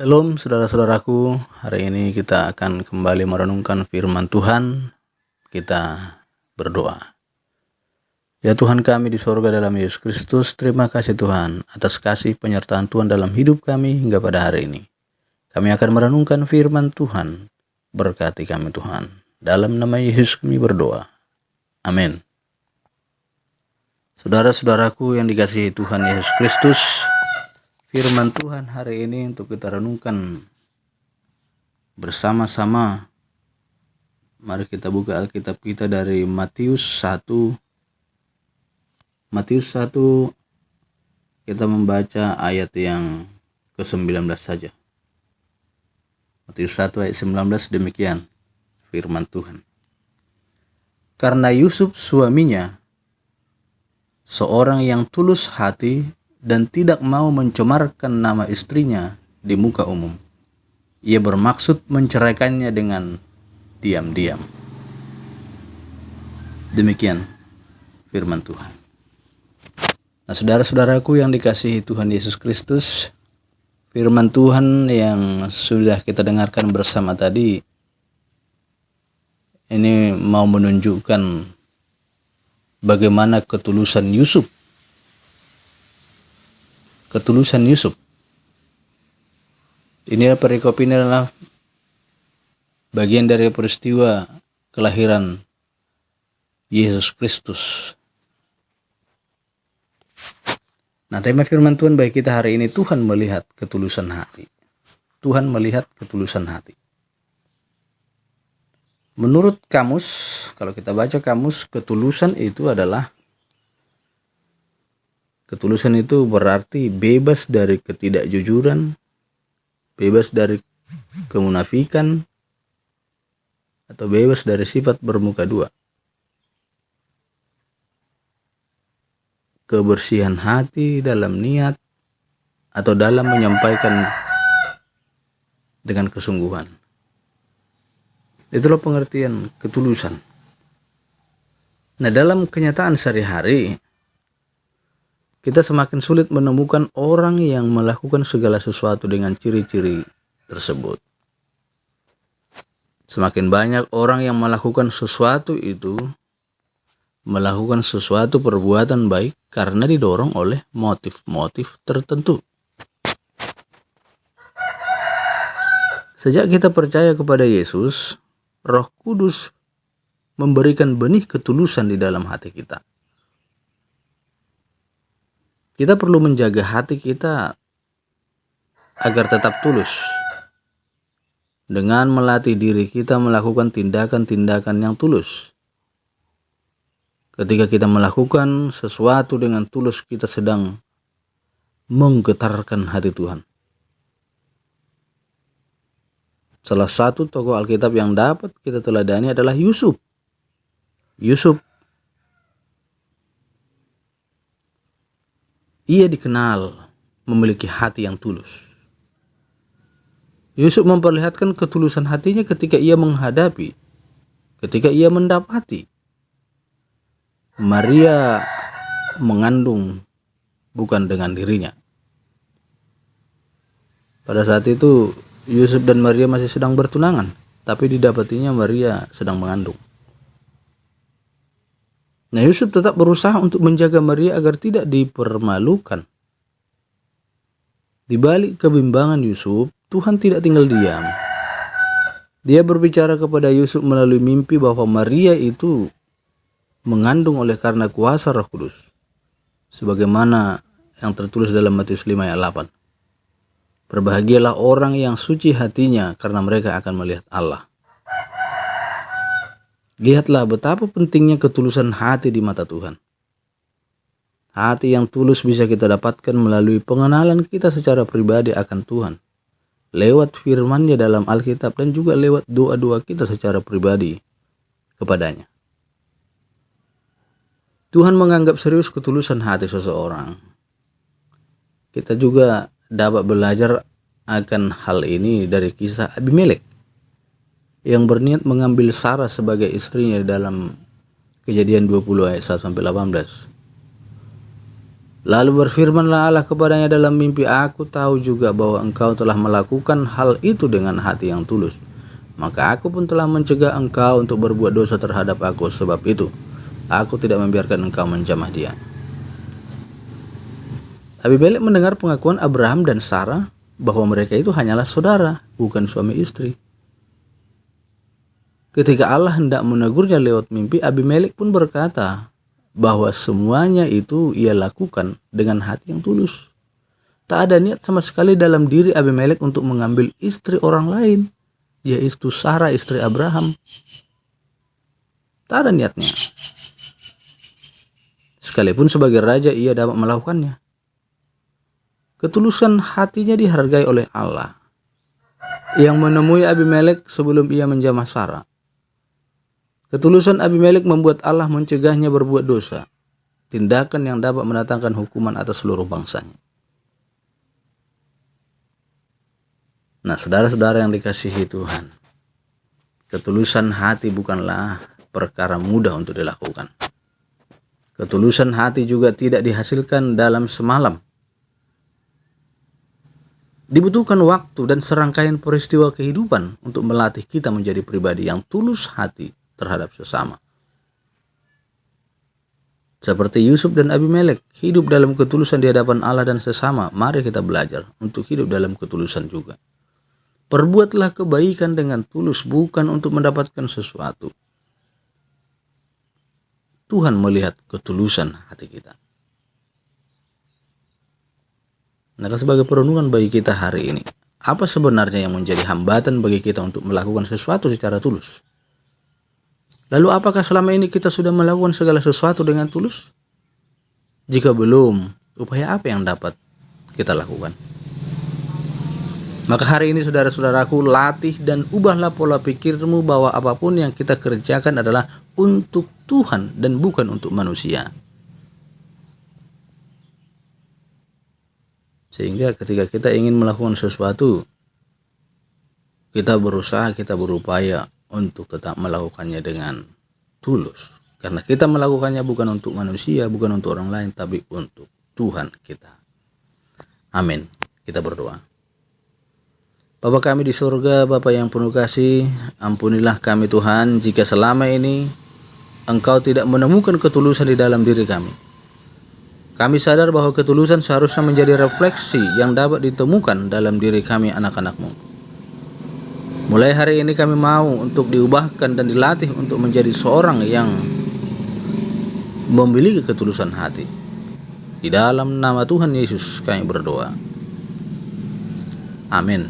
Shalom saudara-saudaraku, hari ini kita akan kembali merenungkan firman Tuhan. Kita berdoa. Ya Tuhan kami di sorga dalam Yesus Kristus, terima kasih Tuhan atas kasih penyertaan Tuhan dalam hidup kami hingga pada hari ini. Kami akan merenungkan firman Tuhan, berkati kami Tuhan. Dalam nama Yesus kami berdoa. Amin. Saudara-saudaraku yang dikasihi Tuhan Yesus Kristus, firman Tuhan hari ini untuk kita renungkan bersama-sama. Mari kita buka Alkitab kita dari Matius 1. Matius 1 kita membaca ayat yang ke-19 saja. Matius 1 ayat 19 demikian firman Tuhan. Karena Yusuf suaminya seorang yang tulus hati dan tidak mau mencemarkan nama istrinya di muka umum, ia bermaksud menceraikannya dengan diam-diam. Demikian firman Tuhan. Nah, saudara-saudaraku yang dikasihi Tuhan Yesus Kristus, firman Tuhan yang sudah kita dengarkan bersama tadi, ini mau menunjukkan bagaimana ketulusan Yusuf. Ketulusan Yusuf. Ini perikop ini adalah bagian dari peristiwa kelahiran Yesus Kristus. Nah, tema firman Tuhan bagi kita hari ini, Tuhan melihat ketulusan hati. Tuhan melihat ketulusan hati. Menurut kamus, kalau kita baca kamus, ketulusan itu berarti bebas dari ketidakjujuran, bebas dari kemunafikan, atau bebas dari sifat bermuka dua. Kebersihan hati dalam niat atau dalam menyampaikan dengan kesungguhan. Itulah pengertian ketulusan. Nah, dalam kenyataan sehari-hari, kita semakin sulit menemukan orang yang melakukan segala sesuatu dengan ciri-ciri tersebut. Semakin banyak orang yang melakukan sesuatu perbuatan baik karena didorong oleh motif-motif tertentu. Sejak kita percaya kepada Yesus, Roh Kudus memberikan benih ketulusan di dalam hati kita. Kita perlu menjaga hati kita agar tetap tulus dengan melatih diri kita melakukan tindakan-tindakan yang tulus. Ketika kita melakukan sesuatu dengan tulus, kita sedang menggetarkan hati Tuhan. Salah satu tokoh Alkitab yang dapat kita teladani adalah Yusuf. Ia dikenal memiliki hati yang tulus. Yusuf memperlihatkan ketulusan hatinya ketika ia mendapati Maria mengandung bukan dengan dirinya. Pada saat itu Yusuf dan Maria masih sedang bertunangan, tapi didapatinya Maria sedang mengandung. Nah, Yusuf tetap berusaha untuk menjaga Maria agar tidak dipermalukan. Di balik kebimbangan Yusuf, Tuhan tidak tinggal diam. Dia berbicara kepada Yusuf melalui mimpi bahwa Maria itu mengandung oleh karena kuasa Roh Kudus, sebagaimana yang tertulis dalam Matius 5 ayat 8. Berbahagialah orang yang suci hatinya, karena mereka akan melihat Allah. Lihatlah betapa pentingnya ketulusan hati di mata Tuhan. Hati yang tulus bisa kita dapatkan melalui pengenalan kita secara pribadi akan Tuhan, lewat firman-Nya dalam Alkitab dan juga lewat doa-doa kita secara pribadi kepadanya. Tuhan menganggap serius ketulusan hati seseorang. Kita juga dapat belajar akan hal ini dari kisah Abimelek yang berniat mengambil Sarah sebagai istrinya dalam Kejadian 20 ayat 1-18. Lalu berfirmanlah Allah kepadanya dalam mimpi, aku tahu juga bahwa engkau telah melakukan hal itu dengan hati yang tulus. Maka aku pun telah mencegah engkau untuk berbuat dosa terhadap aku. Sebab itu, aku tidak membiarkan engkau menjamah dia. Abimelek mendengar pengakuan Abraham dan Sarah bahwa mereka itu hanyalah saudara, bukan suami istri. Ketika Allah hendak menegurnya lewat mimpi, Abimelek pun berkata bahwa semuanya itu ia lakukan dengan hati yang tulus. Tak ada niat sama sekali dalam diri Abimelek untuk mengambil istri orang lain, yaitu Sarah istri Abraham. Tak ada niatnya. Sekalipun sebagai raja ia dapat melakukannya. Ketulusan hatinya dihargai oleh Allah yang menemui Abimelek sebelum ia menjamah Sarah. Ketulusan Abimelek membuat Allah mencegahnya berbuat dosa, tindakan yang dapat mendatangkan hukuman atas seluruh bangsanya. Nah, saudara-saudara yang dikasihi Tuhan, ketulusan hati bukanlah perkara mudah untuk dilakukan. Ketulusan hati juga tidak dihasilkan dalam semalam. Dibutuhkan waktu dan serangkaian peristiwa kehidupan untuk melatih kita menjadi pribadi yang tulus hati terhadap sesama. Seperti Yusuf dan Abimelek, hidup dalam ketulusan di hadapan Allah dan sesama. Mari kita belajar untuk hidup dalam ketulusan juga. Perbuatlah kebaikan dengan tulus, bukan untuk mendapatkan sesuatu. Tuhan melihat ketulusan hati kita. Nah, sebagai perenungan bagi kita hari ini, apa sebenarnya yang menjadi hambatan bagi kita untuk melakukan sesuatu secara tulus? Lalu apakah selama ini kita sudah melakukan segala sesuatu dengan tulus? Jika belum, upaya apa yang dapat kita lakukan? Maka hari ini saudara-saudaraku, latih dan ubahlah pola pikirmu bahwa apapun yang kita kerjakan adalah untuk Tuhan dan bukan untuk manusia. Sehingga ketika kita ingin melakukan sesuatu, kita berusaha, kita berupaya untuk tetap melakukannya dengan tulus. Karena kita melakukannya bukan untuk manusia, bukan untuk orang lain, tapi untuk Tuhan kita. Amin. Kita berdoa. Bapa kami di surga, Bapa yang penuh kasih, ampunilah kami Tuhan jika selama ini Engkau tidak menemukan ketulusan di dalam diri kami. Kami sadar bahwa ketulusan seharusnya menjadi refleksi yang dapat ditemukan dalam diri kami anak-anak-Mu. Mulai hari ini kami mau untuk diubahkan dan dilatih untuk menjadi seorang yang memiliki ketulusan hati. Di dalam nama Tuhan Yesus kami berdoa. Amin.